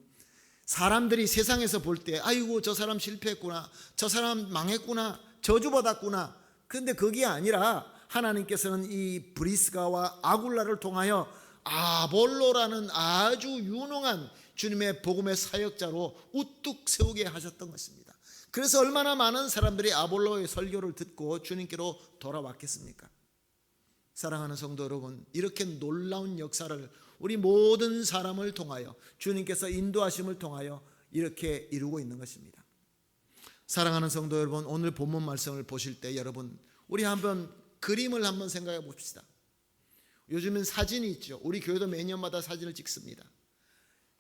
사람들이 세상에서 볼 때 아이고 저 사람 실패했구나, 저 사람 망했구나, 저주받았구나. 그런데 그게 아니라 하나님께서는 이 브리스가와 아굴라를 통하여 아볼로라는 아주 유능한 주님의 복음의 사역자로 우뚝 세우게 하셨던 것입니다. 그래서 얼마나 많은 사람들이 아볼로의 설교를 듣고 주님께로 돌아왔겠습니까? 사랑하는 성도 여러분, 이렇게 놀라운 역사를 우리 모든 사람을 통하여 주님께서 인도하심을 통하여 이렇게 이루고 있는 것입니다. 사랑하는 성도 여러분, 오늘 본문 말씀을 보실 때 여러분 우리 한번 그림을 한번 생각해 봅시다. 요즘은 사진이 있죠. 우리 교회도 매년마다 사진을 찍습니다.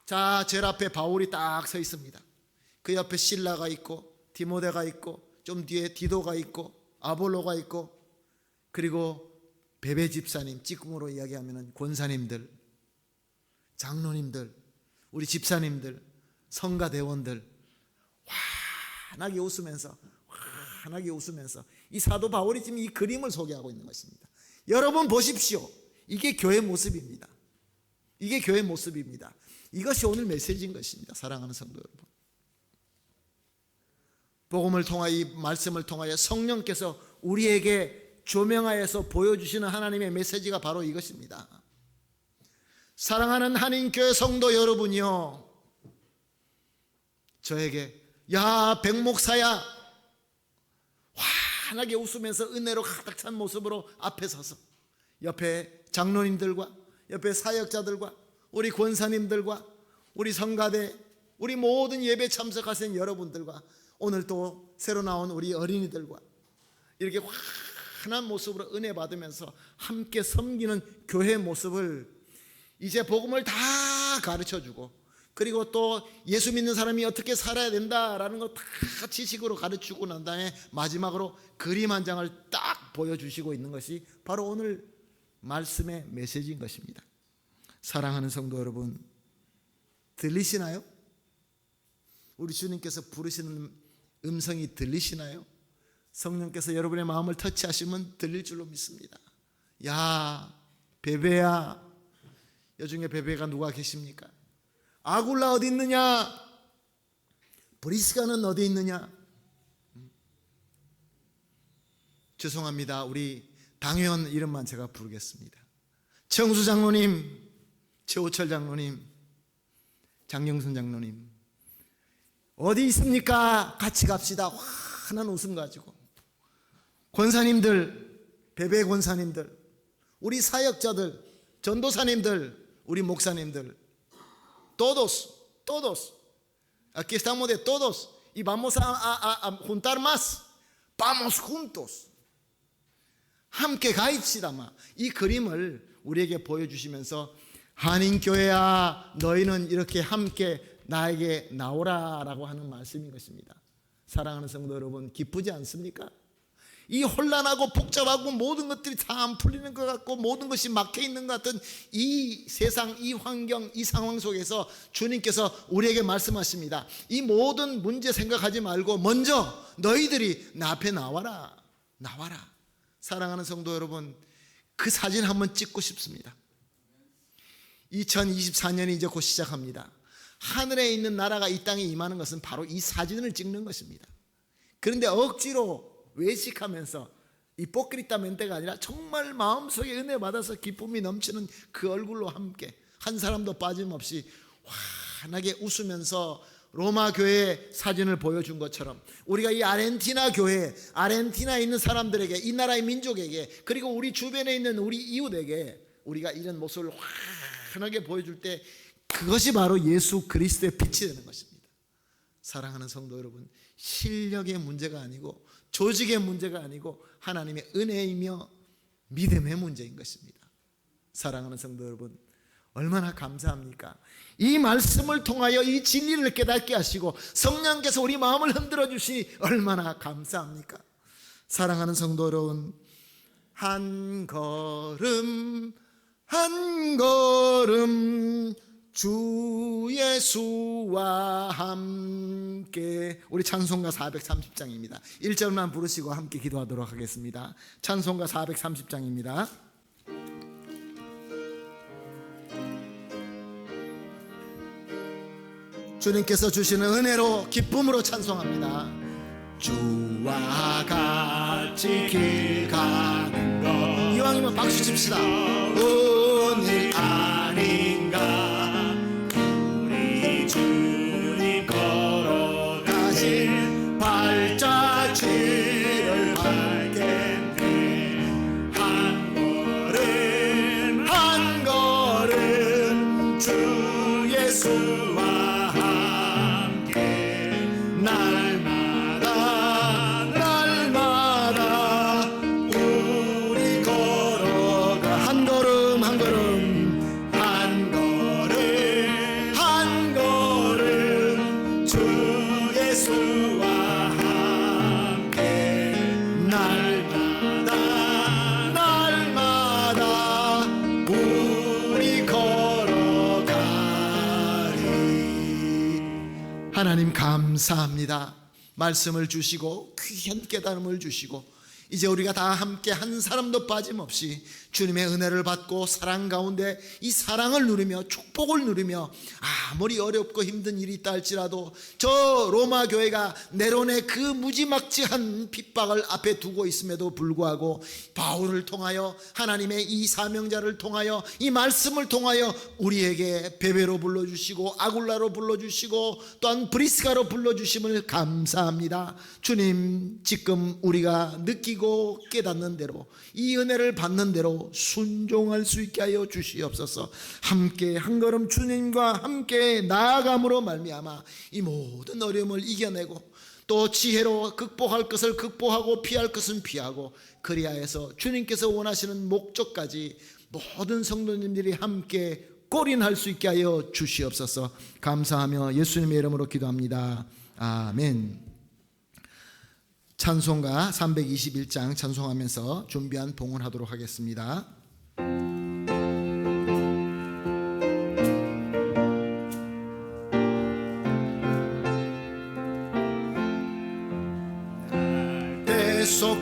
자, 제일 앞에 바울이 딱 서 있습니다. 그 옆에 실라가 있고 디모데가 있고 좀 뒤에 디도가 있고 아볼로가 있고 그리고 베베 집사님, 찌꿍으로 이야기하면 권사님들, 장로님들, 우리 집사님들, 성가대원들 환하게 웃으면서 이 사도 바울이 지금 이 그림을 소개하고 있는 것입니다. 여러분 보십시오. 이게 교회 모습입니다. 이게 교회 모습입니다. 이것이 오늘 메시지인 것입니다. 사랑하는 성도 여러분, 복음을 통하여 이 말씀을 통하여 성령께서 우리에게 조명하여서 보여주시는 하나님의 메시지가 바로 이것입니다. 사랑하는 한인교회 성도 여러분이요, 저에게 야 백목사야 환하게 웃으면서 은혜로 가득 찬 모습으로 앞에 서서 옆에 장로님들과 옆에 사역자들과 우리 권사님들과 우리 성가대 우리 모든 예배 참석하신 여러분들과 오늘 또 새로 나온 우리 어린이들과 이렇게 환한 모습으로 은혜 받으면서 함께 섬기는 교회 모습을 이제 복음을 다 가르쳐주고 그리고 또 예수 믿는 사람이 어떻게 살아야 된다라는 거 다 지식으로 가르치고 난 다음에 마지막으로 그림 한 장을 딱 보여주시고 있는 것이 바로 오늘 말씀의 메시지인 것입니다. 사랑하는 성도 여러분, 들리시나요? 우리 주님께서 부르시는 음성이 들리시나요? 성령께서 여러분의 마음을 터치하시면 들릴 줄로 믿습니다. 야 베베야, 여중에 베베가 누가 계십니까? 아굴라 어디 있느냐? 브리스가는 어디 있느냐? 죄송합니다. 우리 당회원 이름만 제가 부르겠습니다. 청수 장로님, 최호철 장로님, 장영순 장로님 어디 있습니까? 같이 갑시다. 환한 웃음 가지고 권사님들, 베베 권사님들, 우리 사역자들, 전도사님들, 우리 목사님들, todos. Aquí estamos de todos y vamos a juntar más. Vamos juntos. 함께 가입시다마. 이 그림을 우리에게 보여주시면서 한인교회야 너희는 이렇게 함께 나에게 나오라 라고 하는 말씀인 것입니다. 사랑하는 성도 여러분, 기쁘지 않습니까? 이 혼란하고 복잡하고 모든 것들이 다 안 풀리는 것 같고 모든 것이 막혀 있는 것 같은 이 세상, 이 환경, 이 상황 속에서 주님께서 우리에게 말씀하십니다. 이 모든 문제 생각하지 말고 먼저 너희들이 나 앞에 나와라. 나와라. 사랑하는 성도 여러분, 그 사진 한번 찍고 싶습니다. 2024년이 이제 곧 시작합니다. 하늘에 있는 나라가 이 땅에 임하는 것은 바로 이 사진을 찍는 것입니다. 그런데 억지로 외식하면서 이 뽀끼리따 멘트가 아니라 정말 마음속에 은혜 받아서 기쁨이 넘치는 그 얼굴로 함께 한 사람도 빠짐없이 환하게 웃으면서 로마 교회의 사진을 보여준 것처럼 우리가 이 아르헨티나 교회, 아르헨티나에 있는 사람들에게, 이 나라의 민족에게, 그리고 우리 주변에 있는 우리 이웃에게 우리가 이런 모습을 환하게 보여줄 때 그것이 바로 예수 그리스도의 빛이 되는 것입니다. 사랑하는 성도 여러분, 실력의 문제가 아니고 조직의 문제가 아니고 하나님의 은혜이며 믿음의 문제인 것입니다. 사랑하는 성도 여러분, 얼마나 감사합니까? 이 말씀을 통하여 이 진리를 깨닫게 하시고 성령께서 우리 마음을 흔들어 주시니 얼마나 감사합니까? 사랑하는 성도 여러분, 한 걸음 한 걸음 주 예수와 함께. 우리 찬송가 430장입니다 1절만 부르시고 함께 기도하도록 하겠습니다. 찬송가 430장입니다 주님께서 주시는 은혜로 기쁨으로 찬송합니다. 주와 같이 길 가는 것, 이왕이면 박수 칩시다. 오늘 아닌가 우리 주님 걸어가신 발자취를 밟겠네. 한 걸음 한 걸음 주 예수와 하나님 감사합니다. 말씀을 주시고 귀한 깨달음을 주시고 이제 우리가 다 함께 한 사람도 빠짐없이 주님의 은혜를 받고 사랑 가운데 이 사랑을 누리며 축복을 누리며 아무리 어렵고 힘든 일이 있다 할지라도 저 로마 교회가 네론의 그 무지막지한 핍박을 앞에 두고 있음에도 불구하고 바울을 통하여 하나님의 이 사명자를 통하여 이 말씀을 통하여 우리에게 베베로 불러주시고 아굴라로 불러주시고 또한 브리스가로 불러주심을 감사합니다. 주님, 지금 우리가 느끼고 깨닫는 대로 이 은혜를 받는 대로 순종할 수 있게 하여 주시옵소서. 함께 한 걸음 주님과 함께 나아감으로 말미암아 이 모든 어려움을 이겨내고 또 지혜로 극복할 것을 극복하고 피할 것은 피하고 그리하여서 주님께서 원하시는 목적까지 모든 성도님들이 함께 골인할 수 있게 하여 주시옵소서. 감사하며 예수님의 이름으로 기도합니다. 아멘. 찬송가 321장 찬송하면서 준비한 봉헌하도록 하겠습니다.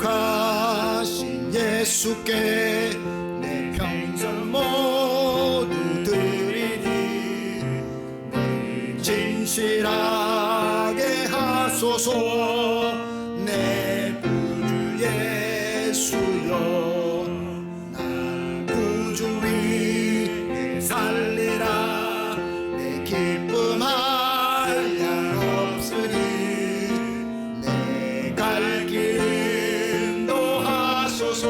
대속하신 예수께 내 평생 모두 드리니 늘 진실하게 하소서. 내 구주 예수여 날 구주 위에 살리라. 내 기쁨할 양 없으니 내 갈 길 인도하소서.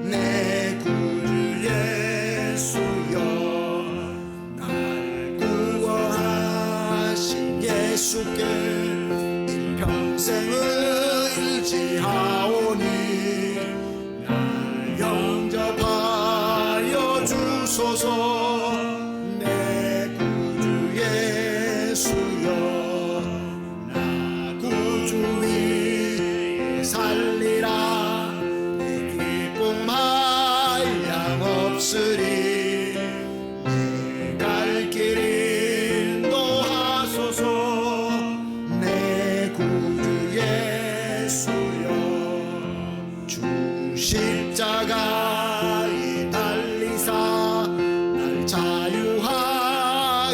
내 구주 예수여 날 구원하신 예수께 평생을 의지하오니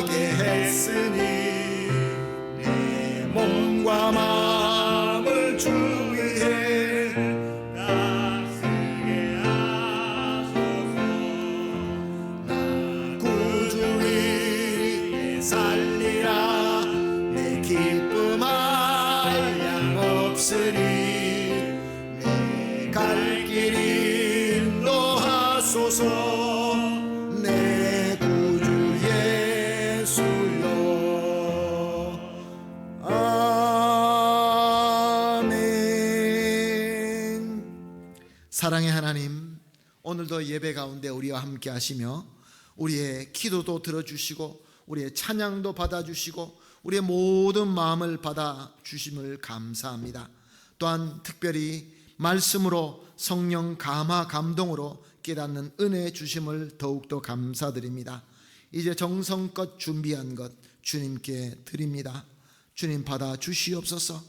하게 했으니 내 몸과 마음을 주 위해 다스리게 하소서. 구주 위에 살리라. 내 기쁨 한량 없으니 내 갈 길 인도하소서. 내 구주 예수여. 아멘. 사랑의 하나님, 오늘도 예배 가운데 우리와 함께 하시며 우리의 기도도 들어주시고 우리의 찬양도 받아주시고 우리의 모든 마음을 받아주심을 감사합니다. 또한 특별히 말씀으로 성령 감화 감동으로 깨닫는 은혜 주심을 더욱더 감사드립니다. 이제 정성껏 준비한 것 주님께 드립니다. 주님 받아주시옵소서.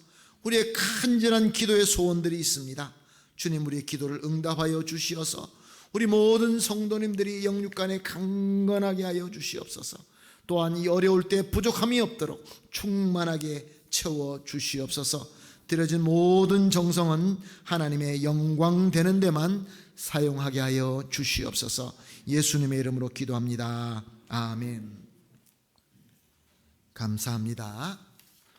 우리의 간절한 기도의 소원들이 있습니다. 주님 우리의 기도를 응답하여 주시어서 우리 모든 성도님들이 영육간에 강건하게 하여 주시옵소서. 또한 이 어려울 때 부족함이 없도록 충만하게 채워 주시옵소서. 드려진 모든 정성은 하나님의 영광 되는 데만 사용하게 하여 주시옵소서. 예수님의 이름으로 기도합니다. 아멘. 감사합니다.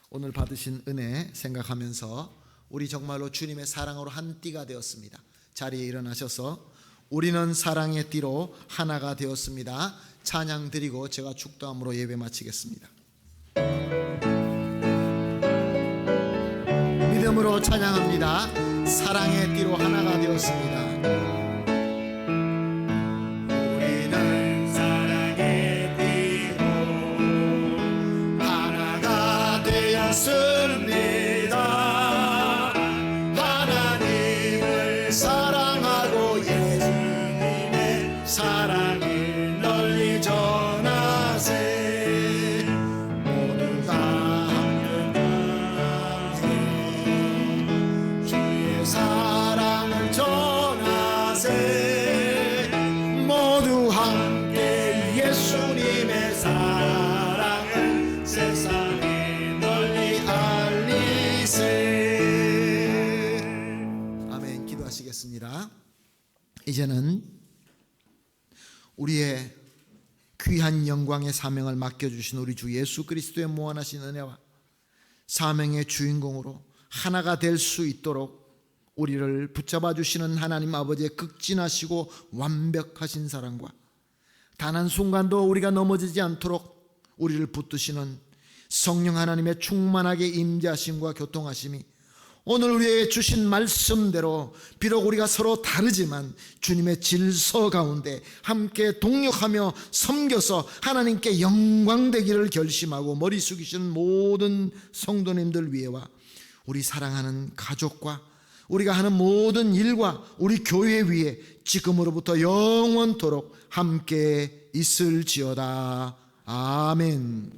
오늘 받으신 은혜 생각하면서 우리 정말로 주님의 사랑으로 한 띠가 되었습니다. 자리에 일어나셔서 우리는 사랑의 띠로 하나가 되었습니다. 찬양 드리고 제가 축도함으로 예배 마치겠습니다. 믿음으로 찬양합니다. 사랑의 띠로 하나가 되었습니다. 우리는 사랑의 띠로 하나가 되었습니다. 하나님을 사랑하고 예수님의 사랑을 널리 전하세. 모두 다 주의 사랑을 전하세. 모두 함께 예수님의 사랑을 세상에 널리 알리세. 아멘. 기도하시겠습니다. 이제는 우리의 귀한 영광의 사명을 맡겨주신 우리 주 예수 그리스도의 무한하신 은혜와 사명의 주인공으로 하나가 될 수 있도록 우리를 붙잡아 주시는 하나님 아버지의 극진하시고 완벽하신 사랑과 단 한순간도 우리가 넘어지지 않도록 우리를 붙드시는 성령 하나님의 충만하게 임재하심과 교통하심이 오늘 우리에게 주신 말씀대로 비록 우리가 서로 다르지만 주님의 질서 가운데 함께 동역하며 섬겨서 하나님께 영광 되기를 결심하고 머리 숙이시는 모든 성도님들 위에와 우리 사랑하는 가족과 우리가 하는 모든 일과 우리 교회 위에 지금으로부터 영원토록 함께 있을지어다. 아멘.